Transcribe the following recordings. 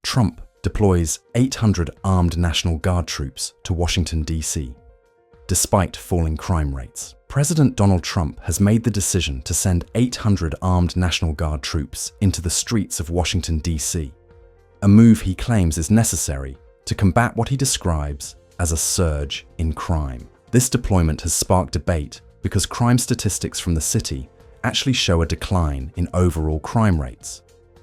Trump deploys 800 armed National Guard troops to Washington, D.C. Despite falling crime rates, President Donald Trump has made the decision to send 800 armed National Guard troops into the streets of Washington, D.C., a move he claims is necessary to combat what he describes as a surge in crime. This deployment has sparked debate because crime statistics from the city actually show a decline in overall crime rates,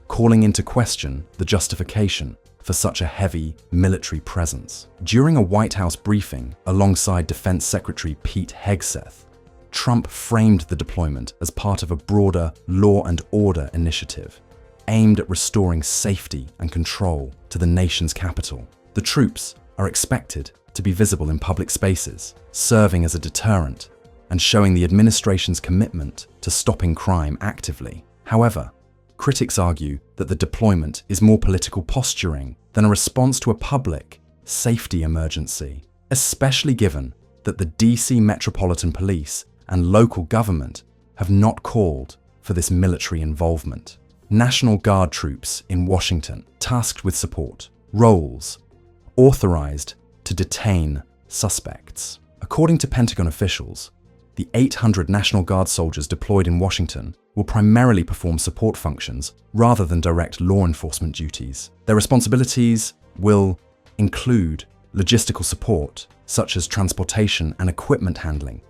calling into question the justification for such a heavy military presence. During a White House briefing alongside Defense Secretary Pete Hegseth, Trump framed the deployment as part of a broader law and order initiative aimed at restoring safety and control to the nation's capital. The troops are expected to be visible in public spaces, serving as a deterrent and showing the administration's commitment to stopping crime actively. However, critics argue that the deployment is more political posturing than a response to a public safety emergency, especially given that the DC Metropolitan Police and local government have not called for this military involvement. National Guard troops in Washington, tasked with support, roles, authorized to detain suspects. According to Pentagon officials, the 800 National Guard soldiers deployed in Washington will primarily perform support functions rather than direct law enforcement duties. Their responsibilities will include logistical support, such as transportation and equipment handling,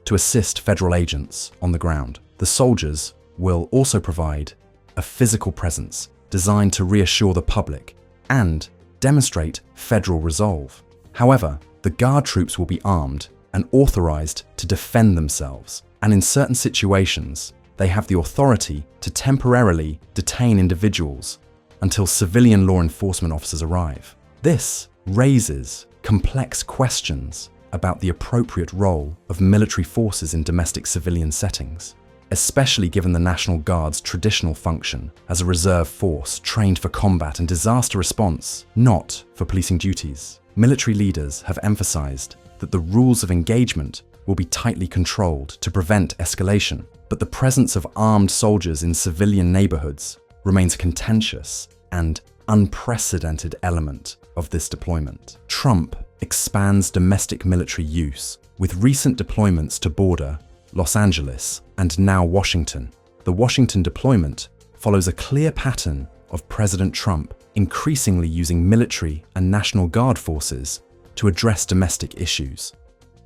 to assist federal agents on the ground. The soldiers will also provide a physical presence designed to reassure the public and demonstrate federal resolve. However, the Guard troops will be armed and authorized to defend themselves, and in certain situations, they have the authority to temporarily detain individuals until civilian law enforcement officers arrive. This raises complex questions about the appropriate role of military forces in domestic civilian settings, especially given the National Guard's traditional function as a reserve force trained for combat and disaster response, not for policing duties. Military leaders have emphasized that the rules of engagement will be tightly controlled to prevent escalation, but the presence of armed soldiers in civilian neighborhoods remains a contentious and unprecedented element of this deployment. Trump expands domestic military use with recent deployments to border Los Angeles and now Washington. The Washington deployment follows a clear pattern of President Trump increasingly using military and National Guard forces to address domestic issues.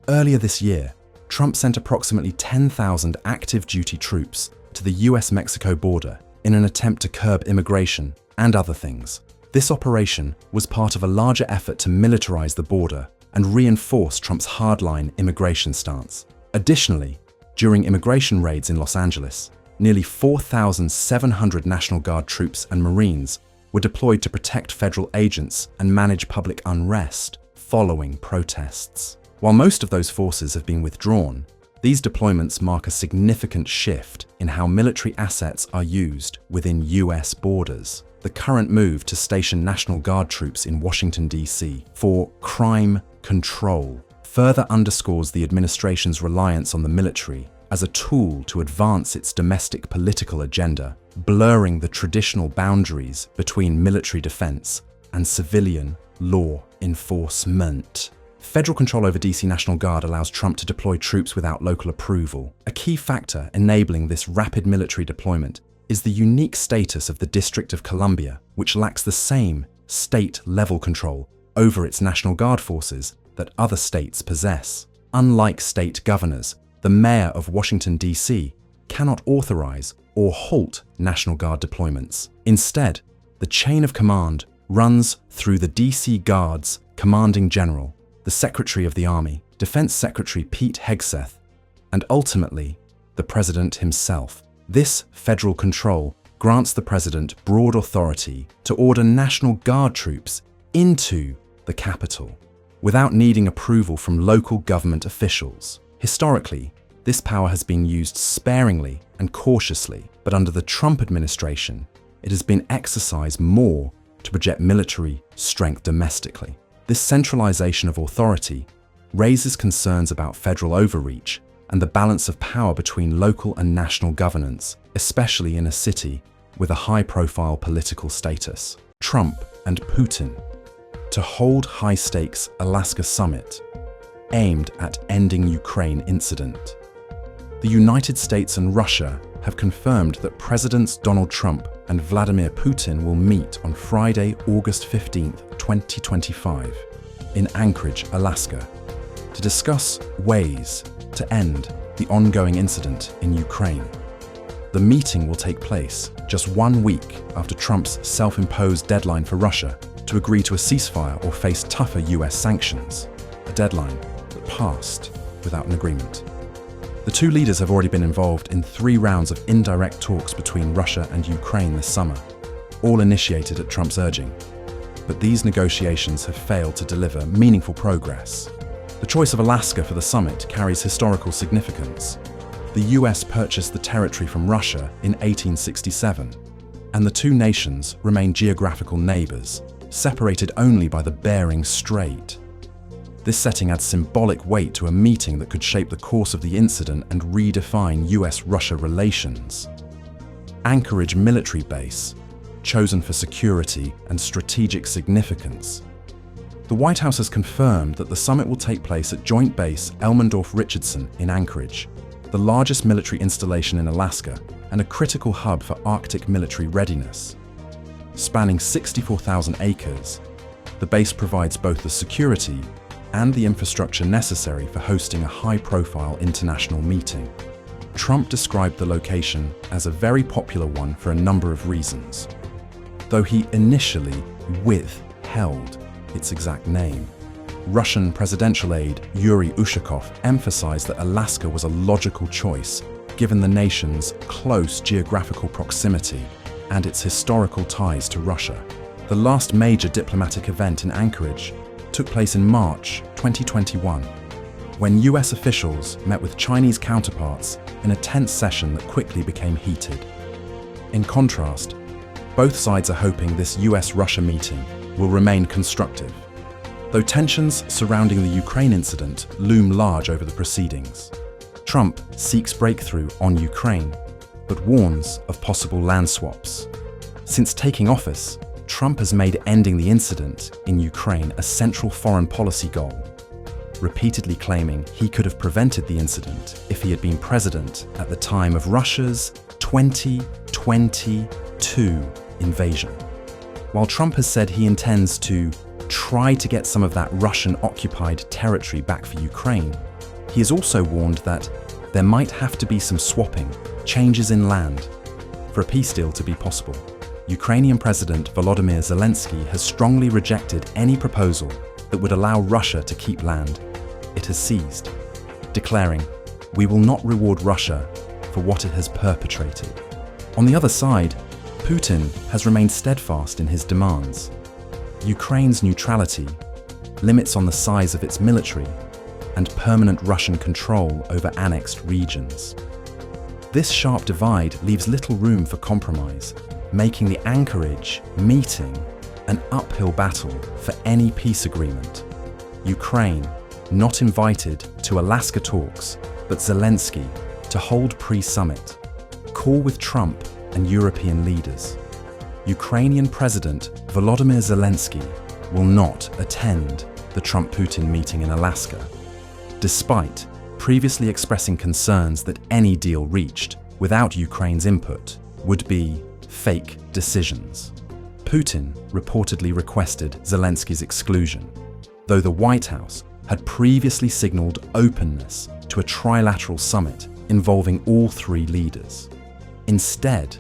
Earlier this year, Trump sent approximately 10,000 active duty troops to the US-Mexico border in an attempt to curb immigration and other things. This operation was part of a larger effort to militarize the border and reinforce Trump's hardline immigration stance. Additionally, during immigration raids in Los Angeles, nearly 4,700 National Guard troops and Marines were deployed to protect federal agents and manage public unrest following protests. While most of those forces have been withdrawn, these deployments mark a significant shift in how military assets are used within US borders. The current move to station National Guard troops in Washington, D.C. for crime control further underscores the administration's reliance on the military as a tool to advance its domestic political agenda, blurring the traditional boundaries between military defense and civilian law enforcement. Federal control over DC National Guard allows Trump to deploy troops without local approval. A key factor enabling this rapid military deployment is the unique status of the District of Columbia, which lacks the same state-level control over its National Guard forces that other states possess. Unlike state governors, the mayor of Washington, D.C. cannot authorize or halt National Guard deployments. Instead, the chain of command runs through the D.C. Guard's commanding general, the Secretary of the Army, Defense Secretary Pete Hegseth, and ultimately, the President himself. This federal control grants the President broad authority to order National Guard troops into the Capitol without needing approval from local government officials. Historically, this power has been used sparingly and cautiously, but under the Trump administration, it has been exercised more to project military strength domestically. This centralization of authority raises concerns about federal overreach and the balance of power between local and national governance, especially in a city with a high-profile political status. Trump and Putin to hold high-stakes Alaska summit aimed at ending Ukraine incident. The United States and Russia have confirmed that Presidents Donald Trump and Vladimir Putin will meet on Friday, August 15, 2025, in Anchorage, Alaska, to discuss ways to end the ongoing incident in Ukraine. The meeting will take place just 1 week after Trump's self-imposed deadline for Russia to agree to a ceasefire or face tougher US sanctions, a deadline that passed without an agreement. The two leaders have already been involved in 3 rounds of indirect talks between Russia and Ukraine this summer, all initiated at Trump's urging. But these negotiations have failed to deliver meaningful progress. The choice of Alaska for the summit carries historical significance. The US purchased the territory from Russia in 1867, and the two nations remain geographical neighbors, separated only by the Bering Strait. This setting adds symbolic weight to a meeting that could shape the course of the incident and redefine US-Russia relations. Anchorage military base, chosen for security and strategic significance. The White House has confirmed that the summit will take place at Joint Base Elmendorf-Richardson in Anchorage, the largest military installation in Alaska and a critical hub for Arctic military readiness. Spanning 64,000 acres, the base provides both the security and the infrastructure necessary for hosting a high-profile international meeting. Trump described the location as a very popular one for a number of reasons, though he initially withheld its exact name. Russian presidential aide Yuri Ushakov emphasized that Alaska was a logical choice given the nation's close geographical proximity and its historical ties to Russia. The last major diplomatic event in Anchorage took place in March 2021, when US officials met with Chinese counterparts in a tense session that quickly became heated. In contrast, both sides are hoping this US-Russia meeting will remain constructive, though tensions surrounding the Ukraine incident loom large over the proceedings. Trump seeks breakthrough on Ukraine, but warns of possible land swaps. Since taking office, Trump has made ending the incident in Ukraine a central foreign policy goal, repeatedly claiming he could have prevented the incident if he had been president at the time of Russia's 2022 invasion. While Trump has said he intends to try to get some of that Russian-occupied territory back for Ukraine, he has also warned that there might have to be some swapping, changes in land, for a peace deal to be possible. Ukrainian President Volodymyr Zelensky has strongly rejected any proposal that would allow Russia to keep land it has seized, declaring, "We will not reward Russia for what it has perpetrated." On the other side, Putin has remained steadfast in his demands. Ukraine's neutrality, limits on the size of its military, and permanent Russian control over annexed regions. This sharp divide leaves little room for compromise, making the Anchorage meeting an uphill battle for any peace agreement. Ukraine, not invited to Alaska talks, but Zelensky to hold pre-summit, call with Trump and European leaders. Ukrainian President Volodymyr Zelensky will not attend the Trump-Putin meeting in Alaska, despite previously expressing concerns that any deal reached without Ukraine's input would be fake decisions. Putin reportedly requested Zelensky's exclusion, though the White House had previously signaled openness to a trilateral summit involving all 3 leaders. Instead,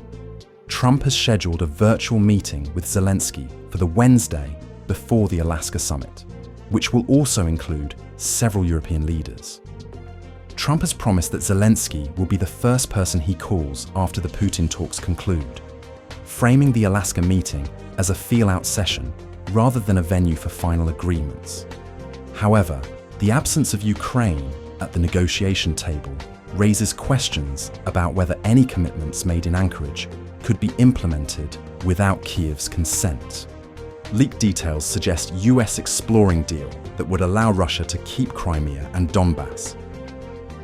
Trump has scheduled a virtual meeting with Zelensky for the Wednesday before the Alaska summit, which will also include several European leaders. Trump has promised that Zelensky will be the first person he calls after the Putin talks conclude, framing the Alaska meeting as a feel-out session rather than a venue for final agreements. However, the absence of Ukraine at the negotiation table raises questions about whether any commitments made in Anchorage could be implemented without Kyiv's consent. Leaked details suggest US exploring deal that would allow Russia to keep Crimea and Donbass.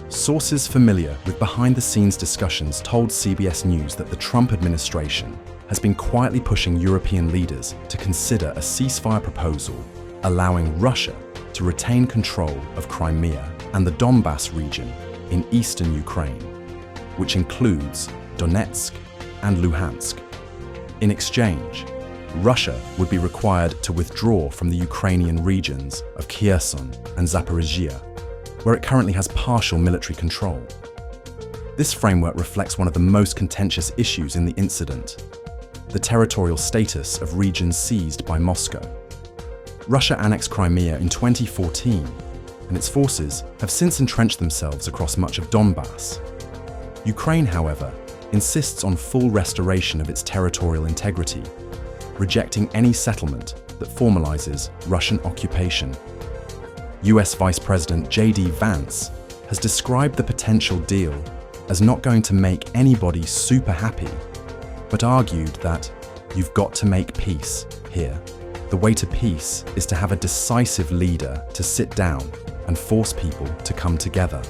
Sources familiar with behind-the-scenes discussions told CBS News that the Trump administration has been quietly pushing European leaders to consider a ceasefire proposal allowing Russia to retain control of Crimea and the Donbass region in eastern Ukraine, which includes Donetsk and Luhansk. In exchange, Russia would be required to withdraw from the Ukrainian regions of Kherson and Zaporizhia, where it currently has partial military control. This framework reflects one of the most contentious issues in the incident: the territorial status of regions seized by Moscow. Russia annexed Crimea in 2014, and its forces have since entrenched themselves across much of Donbass. Ukraine, however, insists on full restoration of its territorial integrity, rejecting any settlement that formalizes Russian occupation. US Vice President J.D. Vance has described the potential deal as not going to make anybody super happy, but argued that you've got to make peace here. The way to peace is to have a decisive leader to sit down and force people to come together.